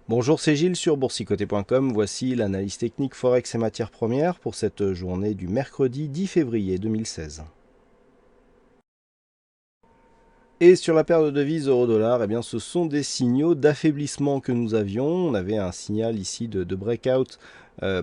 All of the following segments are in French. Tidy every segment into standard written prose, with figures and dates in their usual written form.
Bonjour, c'est Gilles sur boursicoté.com. Voici l'analyse technique Forex et matières premières pour cette journée du mercredi 10 février 2016. Et sur la paire de devises euro-dollar, eh bien, ce sont des signaux d'affaiblissement que nous avions. On avait un signal ici de breakout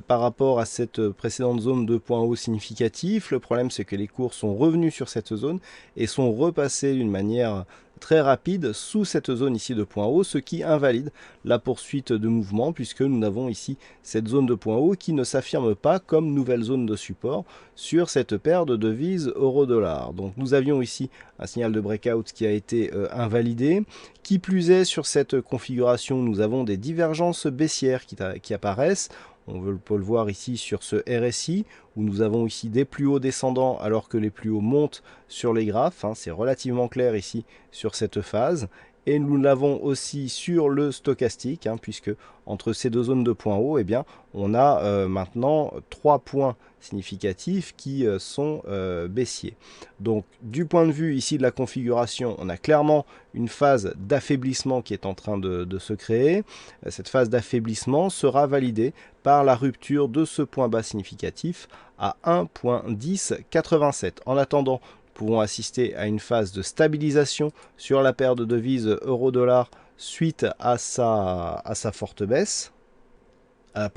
par rapport à cette précédente zone de point haut significatif. Le problème, c'est que les cours sont revenus sur cette zone et sont repassés d'une manière très rapide sous cette zone ici de point haut, ce qui invalide la poursuite de mouvement puisque nous avons ici cette zone de point haut qui ne s'affirme pas comme nouvelle zone de support sur cette paire de devises euro-dollar. Donc nous avions ici un signal de breakout qui a été invalidé. Qui plus est, sur cette configuration, nous avons des divergences baissières qui apparaissent. On peut le voir ici sur ce RSI, où nous avons ici des plus hauts descendants alors que les plus hauts montent sur les graphes. C'est relativement clair ici sur cette phase. Et nous l'avons aussi sur le stochastique, puisque entre ces deux zones de points hauts, eh bien, on a maintenant 3 points significatifs qui sont baissiers. Donc du point de vue ici de la configuration, on a clairement une phase d'affaiblissement qui est en train de se créer. Cette phase d'affaiblissement sera validée par la rupture de ce point bas significatif à 1.1087. En attendant, nous pouvons assister à une phase de stabilisation sur la paire de devises euro-dollar suite à sa forte baisse. À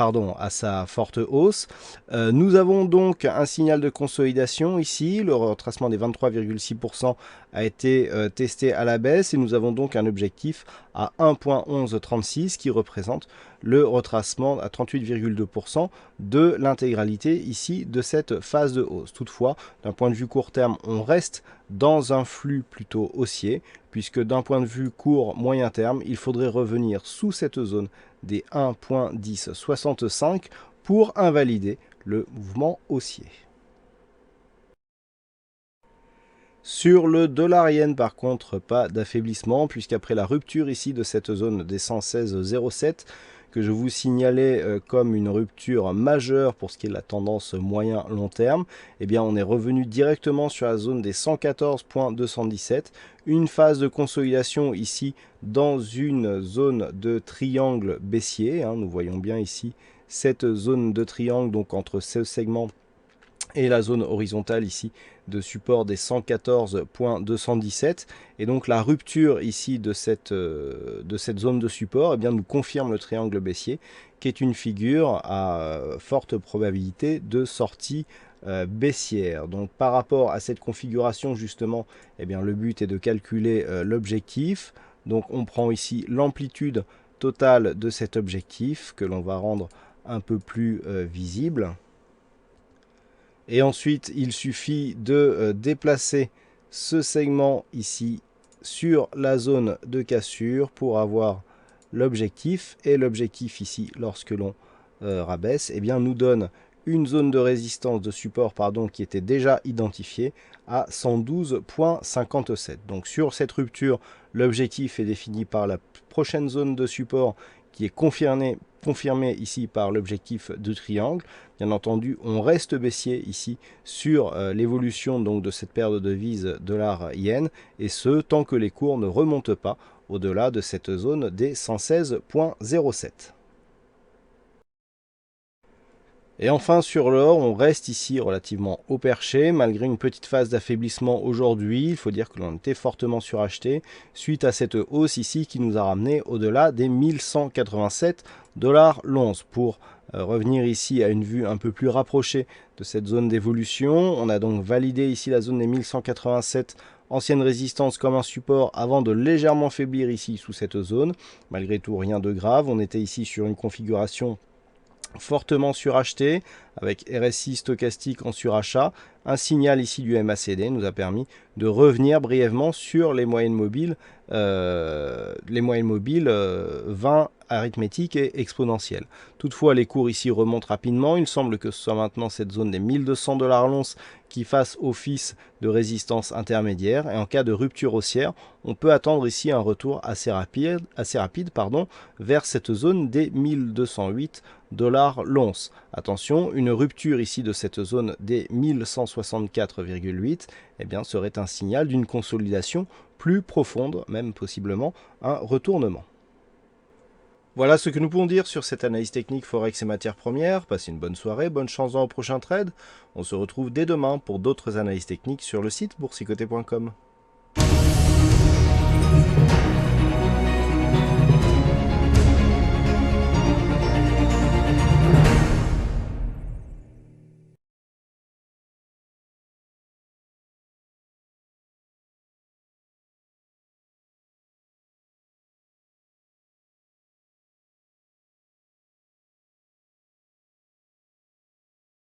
sa forte hausse. Nous avons donc un signal de consolidation ici. Le retracement des 23,6% a été testé à la baisse et nous avons donc un objectif à 1.1136 qui représente le retracement à 38,2% de l'intégralité ici de cette phase de hausse. Toutefois, d'un point de vue court terme, on reste dans un flux plutôt haussier puisque d'un point de vue court moyen terme, il faudrait revenir sous cette zone des 1.1065 pour invalider le mouvement haussier. Sur le dollar-yen, par contre, pas d'affaiblissement, puisqu'après la rupture ici de cette zone des 116,07, que je vous signalais comme une rupture majeure pour ce qui est de la tendance moyen-long terme, eh bien on est revenu directement sur la zone des 114,217, une phase de consolidation ici dans une zone de triangle baissier. Nous voyons bien ici cette zone de triangle, donc entre ce segment et la zone horizontale ici de support des 114,217 et donc la rupture ici de cette zone de support nous confirme le triangle baissier qui est une figure à forte probabilité de sortie baissière. Donc par rapport à cette configuration justement, le but est de calculer l'objectif. Donc on prend ici l'amplitude totale de cet objectif que l'on va rendre un peu plus visible. Et ensuite, il suffit de déplacer ce segment ici sur la zone de cassure pour avoir l'objectif. Et l'objectif ici, lorsque l'on rabaisse, nous donne une zone de résistance, de support, qui était déjà identifiée à 112,57. Donc sur cette rupture, l'objectif est défini par la prochaine zone de support qui est confirmée ici par l'objectif de triangle. Bien entendu, on reste baissier ici sur l'évolution de cette paire de devises dollar-yen, et ce, tant que les cours ne remontent pas au-delà de cette zone des 116,07. Et enfin sur l'or, on reste ici relativement haut perché, malgré une petite phase d'affaiblissement aujourd'hui. Il faut dire que l'on était fortement suracheté suite à cette hausse ici qui nous a ramené au-delà des 1187 $ l'once. Pour revenir ici à une vue un peu plus rapprochée de cette zone d'évolution, on a donc validé ici la zone des 1187 ancienne résistance comme un support avant de légèrement faiblir ici sous cette zone. Malgré tout, rien de grave. On était ici sur une configuration fortement suracheté avec RSI stochastique en surachat. Un signal ici du MACD nous a permis de revenir brièvement sur les moyennes mobiles 20 arithmétiques et exponentielles. Toutefois, les cours ici remontent rapidement. Il semble que ce soit maintenant cette zone des 1200 $ l'once qui fasse office de résistance intermédiaire. Et en cas de rupture haussière, on peut attendre ici un retour assez rapide vers cette zone des 1208 $ l'once. Attention, une rupture ici de cette zone des 1164,8 serait un signal d'une consolidation plus profonde, même possiblement un retournement. Voilà ce que nous pouvons dire sur cette analyse technique Forex et matières premières. Passez une bonne soirée, bonne chance dans le prochain trade. On se retrouve dès demain pour d'autres analyses techniques sur le site boursicoté.com.